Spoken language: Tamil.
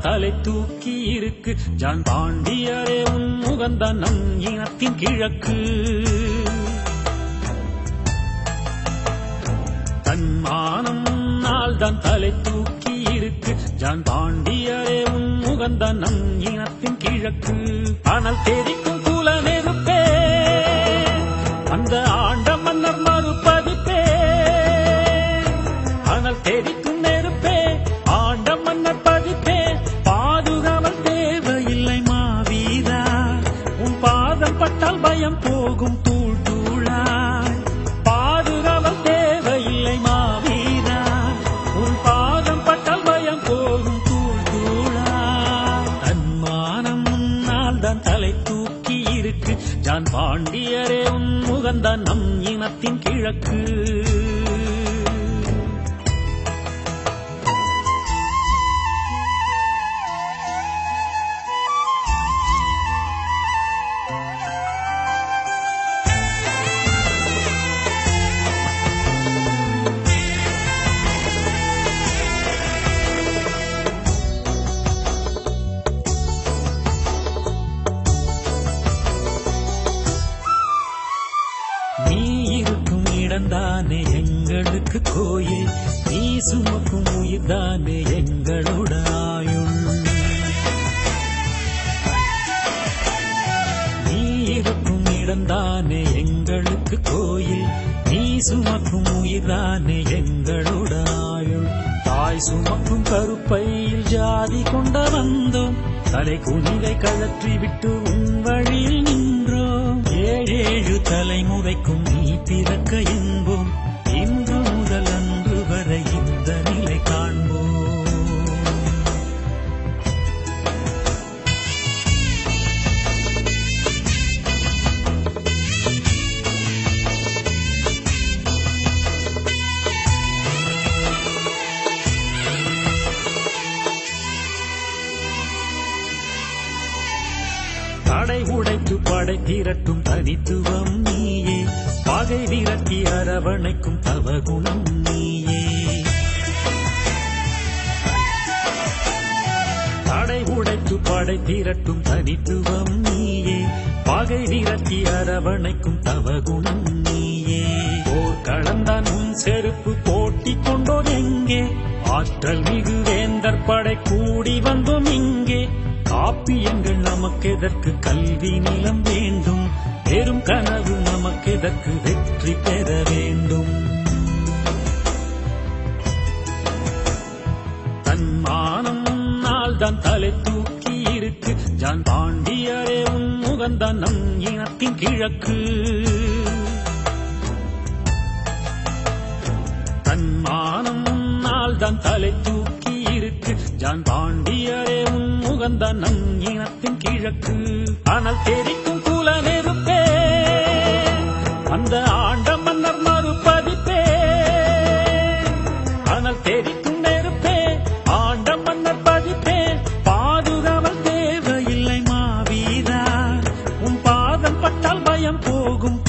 தலை தூக்கி இருக்கு. ஜான் பாண்டியரே உன் முகந்தான் நம் இனத்தின் கிழக்கு. தன்மானம் நாள் தான் தலை தூக்கி இருக்கு. ஜான் பாண்டியரே உன் முகந்தான் நம் இனத்தின் கிழக்கு. ஆனால் தெரிக்கும் குல நெருப்பே அந்த ஆண்ட மன்னர் மறுப்பதிப்பே. ஆனால் தெரிக்கும் நெருப்பே ஆண்ட மன்னர் பதிப்பே. பாதுகாவல் தேவையில்லை மாவீரா, உன் பாதம் பட்டால் பயம் போகும் தூள் தூளாய். பாதுகாவல் தேவையில்லை மாவீரா, உன் பாதம் பட்டால் பயம் போகும் தூள் தூளாய். தன்மானம் முன்னால் தான் தலை தூக்கி இருக்கு. ஜான் பாண்டியரே உன் முகந்தான் நம் இனத்தின் கிழக்கு. நீ இருக்கும் இடம்தானே எங்களுக்கு கோயில், நீ சுமக்கும் உயிர்தானே எங்களோட ஆயுள். நீ இருக்கும் இடம்தானே எங்களுக்கு கோயில், நீ சுமக்கும் உயிர்தானே எங்களோட ஆயுள். தாய் சுமக்கும் கருப்பையில் ஜாதி கொண்ட வந்தோம், தலை குனிவை கழற்றி விட்டு உன் வழியில் நின்றோம். ஏழேழு தலைமுறைக்கும் நீ பிறக்க என்போம், இன்று முதல் அன்று வரை இந்த நிலை காண்போம். தடை உடைத்து படை திரட்டும் தனித்துவம் நீயே, பகை விரட்டி அரவணைக்கும் தவகுணம் நீயே. தடை உடைத்து படை திரட்டும் தனித்துவம் நீயே, பகை விரட்டி அரவணைக்கும் தவகுணம் நீயே. போர் களந்தான் உன் செருப்பு போட்டி கொண்டோம் எங்கே, ஆற்றல் மிகு வேந்தர் படை கூடி வந்தோம் இங்கே. காப்பியங்கள் நமக்கெதற்கு, கல்வி நிலம் வேண்டும், பெரும் கனவு நமக்கெதற்கு, வெற்றி பெற வேண்டும். தன்மானம் முன்னால் தான் தலை தூக்கி இருக்கு. ஜான் பாண்டியரே உன் முகந்தான் நம் இனத்தின் கிழக்கு. தன்மானம் முன்னால் தான் தலை தூக்கி இருக்கு. ஜான் பாண்டியரே உன் முகந்தான் நம் இனத்தின் கிழக்கு. ஆனால் தெரிக்கும் குல நெருப்பே அந்த ஆண்ட மன்னர் மறுப்பதிப்பே. ஆனால் தெரிக்கும் நெருப்பே ஆண்ட மன்னர் பதிப்பே. பாதுகாவல் தேவையில்லை மாவீரா, உன் பாதம் பட்டால் பயம் போகும்.